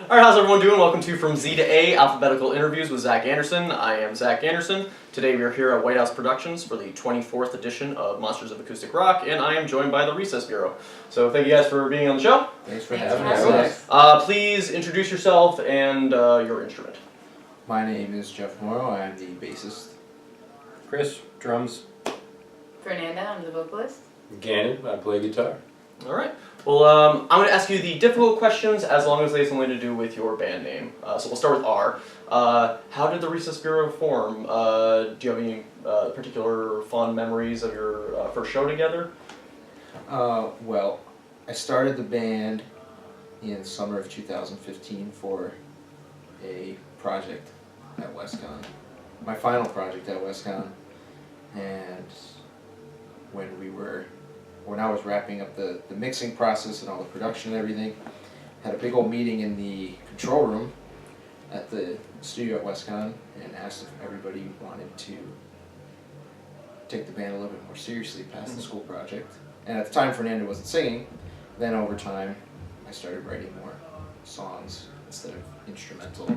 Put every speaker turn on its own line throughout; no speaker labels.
Alright, how's everyone doing? Welcome to From Z to A, Alphabetical Interviews with Zach Anderson. I am Zach Anderson. Today we are here at White House Productions for the 24th edition of Monsters of Acoustic Rock, and I am joined by the Recess Bureau. So thank you guys for being on the show.
Thanks for having us.
Please introduce yourself and your instrument.
My name is Jeff Morrow. I am the bassist.
Chris, drums.
Fernanda, I'm the vocalist.
Gannon, I play guitar.
Alright. Well, I'm going to ask you the difficult questions as long as they have something to do with your band name. So we'll start with R. How did the Recess Bureau form? Do you have any particular fond memories of your first show together?
Well, I started the band in summer of 2015 for a project at WestCon. My final project at WestCon. And when I was wrapping up the mixing process and all the production and everything, had a big old meeting in the control room at the studio at WestCon and asked if everybody wanted to take the band a little bit more seriously past the school project. And at the time Fernanda wasn't singing. Then over time I started writing more songs instead of instrumental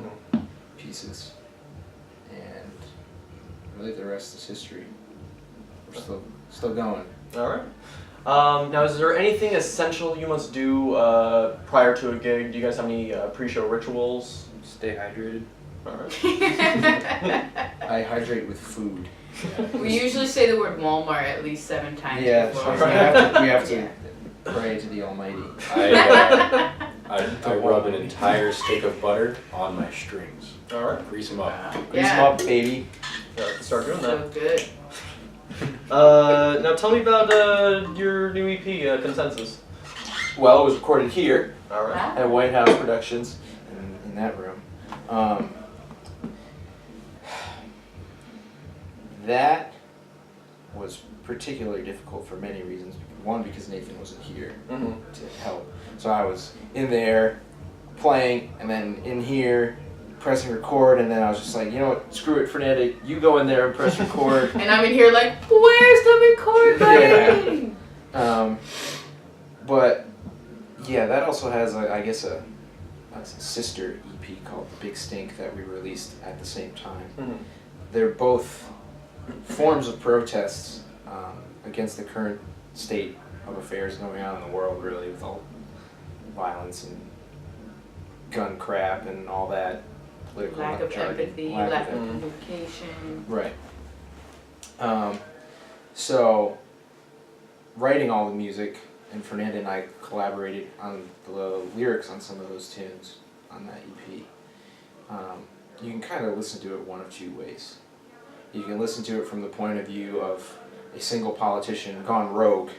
pieces. And really the rest is history. We're still going.
Alright. Now, is there anything essential you must do prior to a gig? Do you guys have any pre-show rituals?
Stay hydrated.
Alright.
I hydrate with food.
We usually say the word Walmart at least 7 times before.
We have to pray to the Almighty.
I rub an entire stick of butter on my strings.
Alright.
Grease them up.
Grease them up, baby.
Start doing that.
So good.
Now tell me about your new EP, Consensus.
Well, it was recorded here
Alright.
at White House Productions in that room. That was particularly difficult for many reasons. One, because Nathan wasn't here to help. So I was in there playing, and then in here pressing record, and then I was just like, you know what, screw it, Fernanda, you go in there and press record.
And I'm in here like, where's the record button?
Yeah. But yeah, that also has, I guess, a sister EP called The Big Stink that we released at the same time. They're both forms of protests against the current state of affairs going on in the world, really, with all violence and gun crap and all that.
Lack of empathy, lack of communication.
Right. So, writing all the music, and Fernanda and I collaborated on the lyrics on some of those tunes on that EP. You can kind of listen to it one of two ways. You can listen to it from the point of view of a single politician gone rogue.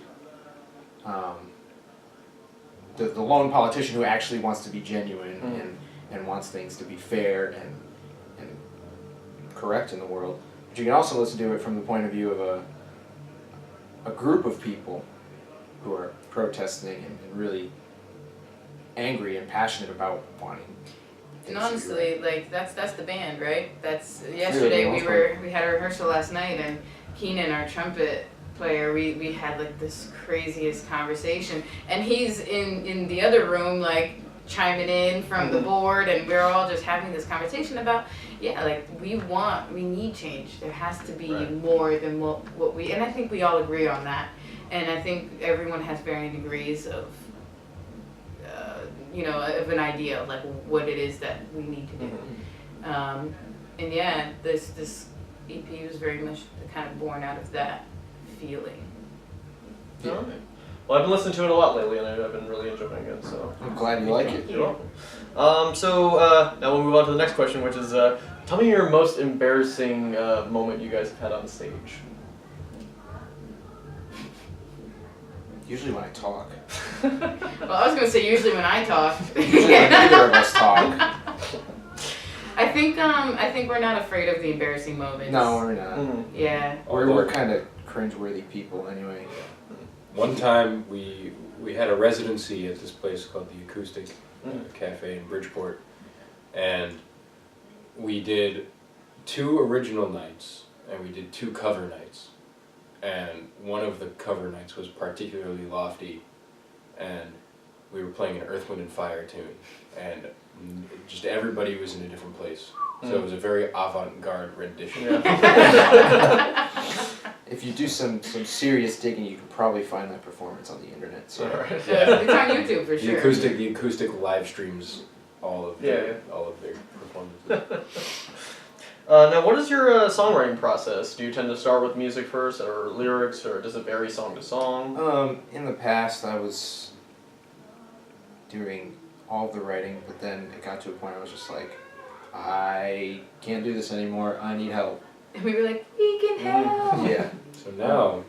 The lone politician who actually wants to be genuine and wants things to be fair and correct in the world. But you can also listen to it from the point of view of a group of people who are protesting and really angry and passionate about wanting things
And honestly,
to be right.
like that's the band, right? That's yesterday we had a rehearsal last night, and Keenan, our trumpet player, we had like this craziest conversation, and he's in the other room like chiming in from the board, and we're all just having this conversation about like we need change. There has to be more than what we, and I think we all agree on that, and I think everyone has varying degrees of of an idea of like what it is that we need to do. And yeah, this EP was very much kind of born out of that feeling.
Yeah. Alright. Well, I've been listening to it a lot lately, and I've been really enjoying it. So
I'm glad you like it.
Thank you.
You're welcome. Now we'll move on to the next question, which is, tell me your most embarrassing moment you guys have had on the stage.
Usually when I talk.
Well, I was going to say usually when I talk.
Usually when either of us talk.
I think we're not afraid of the embarrassing moments.
No, we're not.
Yeah.
We're kind of cringeworthy people anyway.
One time we had a residency at this place called the Acoustic Cafe in Bridgeport, and we did 2 original nights and we did 2 cover nights, and one of the cover nights was particularly lofty, and we were playing an Earth, Wind and Fire tune, and just everybody was in a different place. So it was a very avant-garde rendition.
Yeah.
If you do some serious digging, you can probably find that performance on the internet. So.
Alright.
Yeah.
It's on YouTube for sure.
The acoustic live streams all of their performances.
Now, what is your songwriting process? Do you tend to start with music first, or lyrics, or does it vary song to song?
In the past, I was doing all of the writing, but then it got to a point I was just like, I can't do this anymore. I need help.
And we were like, we can help.
Yeah.
So now,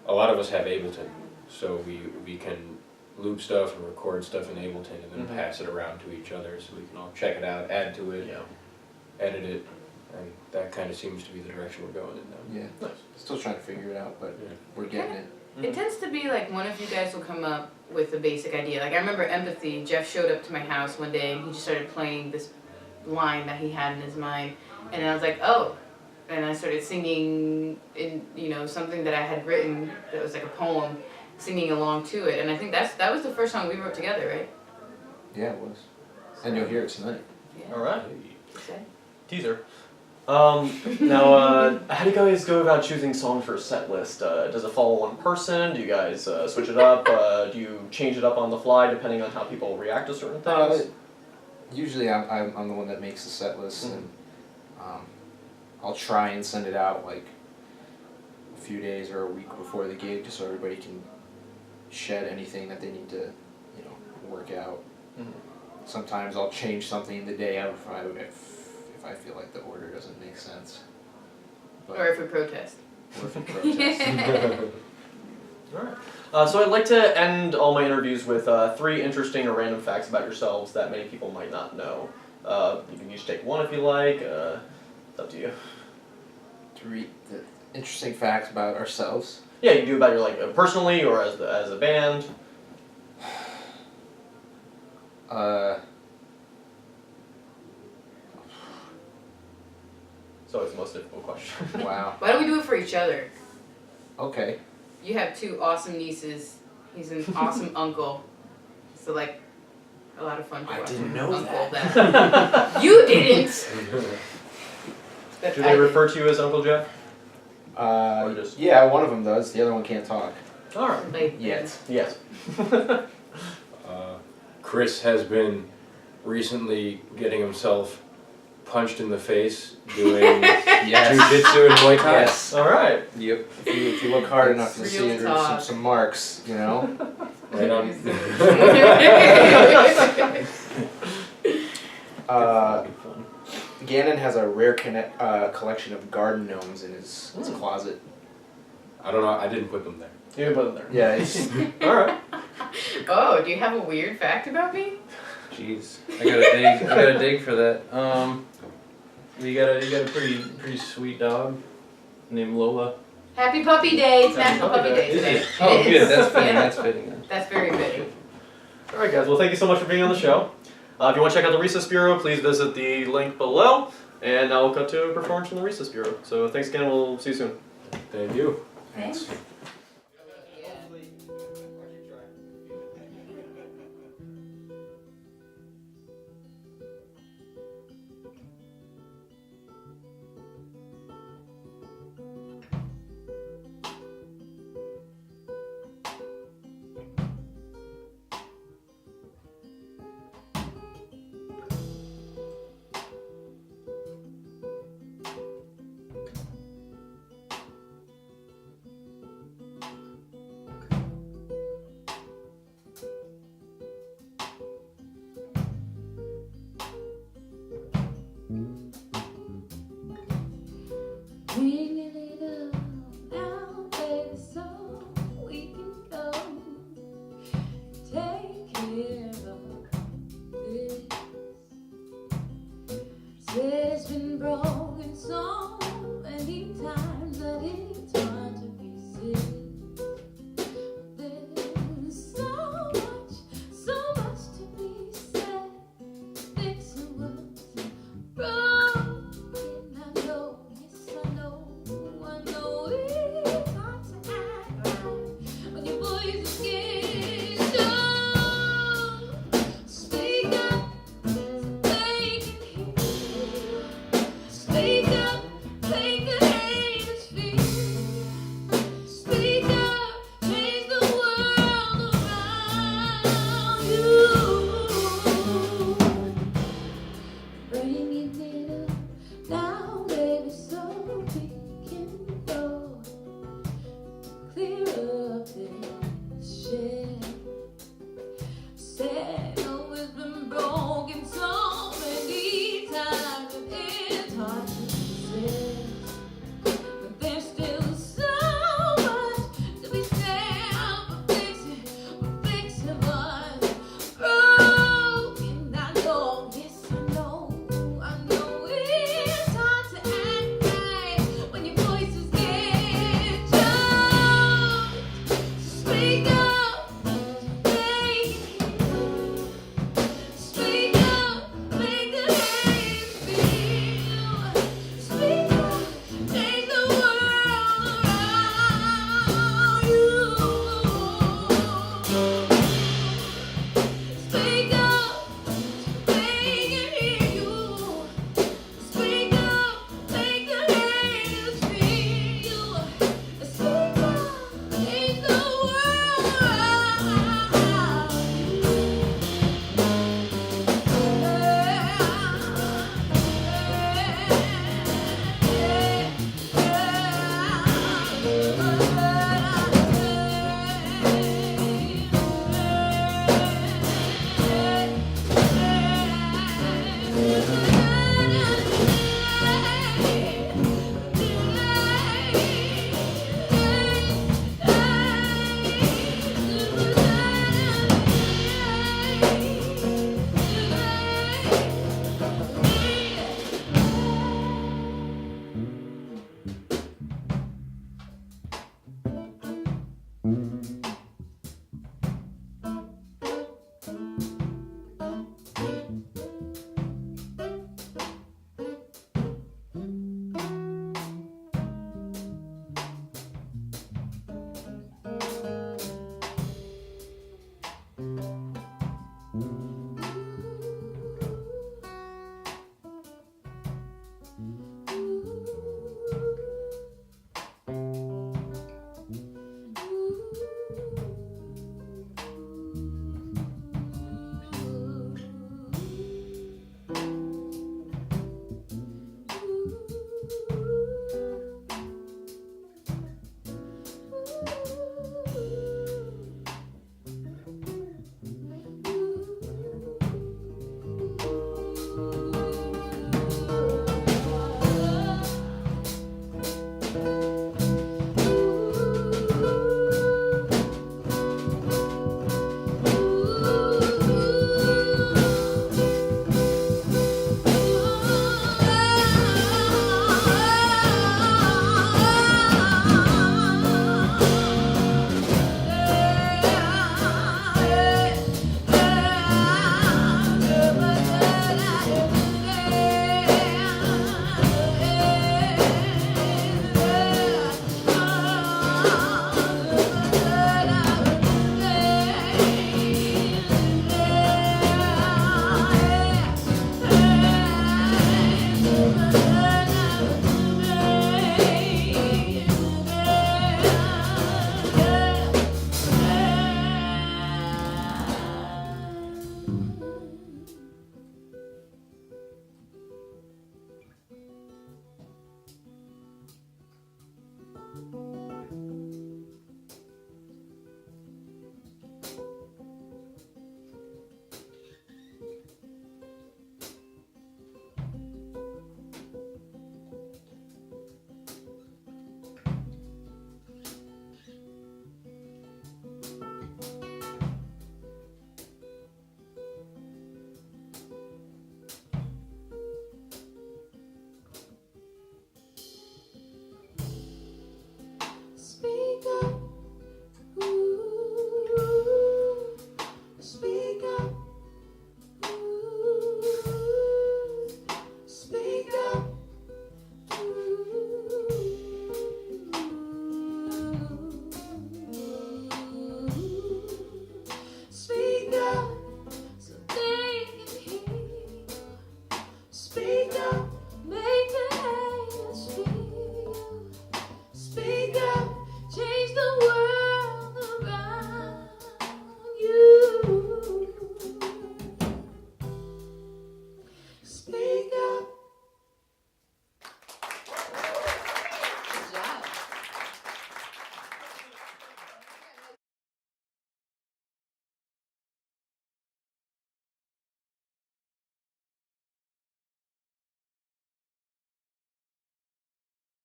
a lot of us have Ableton, so we can loop stuff and record stuff in Ableton and then pass it around to each other so we can all check it out, add to it, edit it, and that kind of seems to be the direction we're going in now.
Yeah.
Nice.
Still trying to figure it out, but we're getting it.
It tends to be like one of you guys will come up with a basic idea. Like I remember Empathy, Jeff showed up to my house one day and he just started playing this line that he had in his mind. And I was like, oh. And I started singing in, something that I had written that was like a poem, singing along to it. And I think that was the first song we wrote together, right?
Yeah, it was. And you'll hear it tonight.
Yeah.
Alright.
Okay.
Teaser. Now, how do you guys go about choosing songs for a set list? Does it follow one person? Do you guys switch it up? Do you change it up on the fly depending on how people react to certain things?
Usually I'm the one that makes the set list, and I'll try and send it out like a few days or a week before the gig, just so everybody can shed anything that they need to, work out. Sometimes I'll change something the day of if I feel like the order doesn't make sense. But,
Or if we protest.
or if we protest.
Alright. So I'd like to end all my interviews with 3 interesting or random facts about yourselves that many people might not know. You can each take one if you like. It's up to you.
3 interesting facts about ourselves.
Yeah, you can do about your personally or as a band. It's always the most difficult question.
Wow.
Why don't we do it for each other?
Okay.
You have 2 awesome nieces. He's an awesome uncle. So like, a lot of fun to
I
watch.
didn't know
Uncle
that.
You didn't!
Do they refer to you as Uncle Jeff? Or just-
Yeah, one of them does. The other one can't talk.
Alright.
Like,
Yet.
Yes.
Chris has been recently getting himself punched in the face doing jiu-jitsu and Muay Thai.
Yes.
Alright.
Yep. If you look hard enough, you'll see
Real
there's
talk.
some marks,
Right on.
Gannon has a rare collection of garden gnomes in his closet.
I don't know, I didn't put them there.
You can put them there.
Yeah, it's,
Alright.
Oh, do you have a weird fact about me?
Jeez, I gotta dig for that. You got a pretty sweet dog named Lola.
Happy Puppy Day! It's
Happy
National
Puppy
Puppy
Day.
Day today.
Is it? Oh,
It
good.
is.
That's fitting.
Yeah.
That's fitting.
That's very fitting.
Alright guys, well thank you so much for being on the show. If you want to check out the Recess Bureau, please visit the link below. And now we'll cut to a performance from the Recess Bureau. So thanks again, we'll see you soon.
Thank you.
thanks.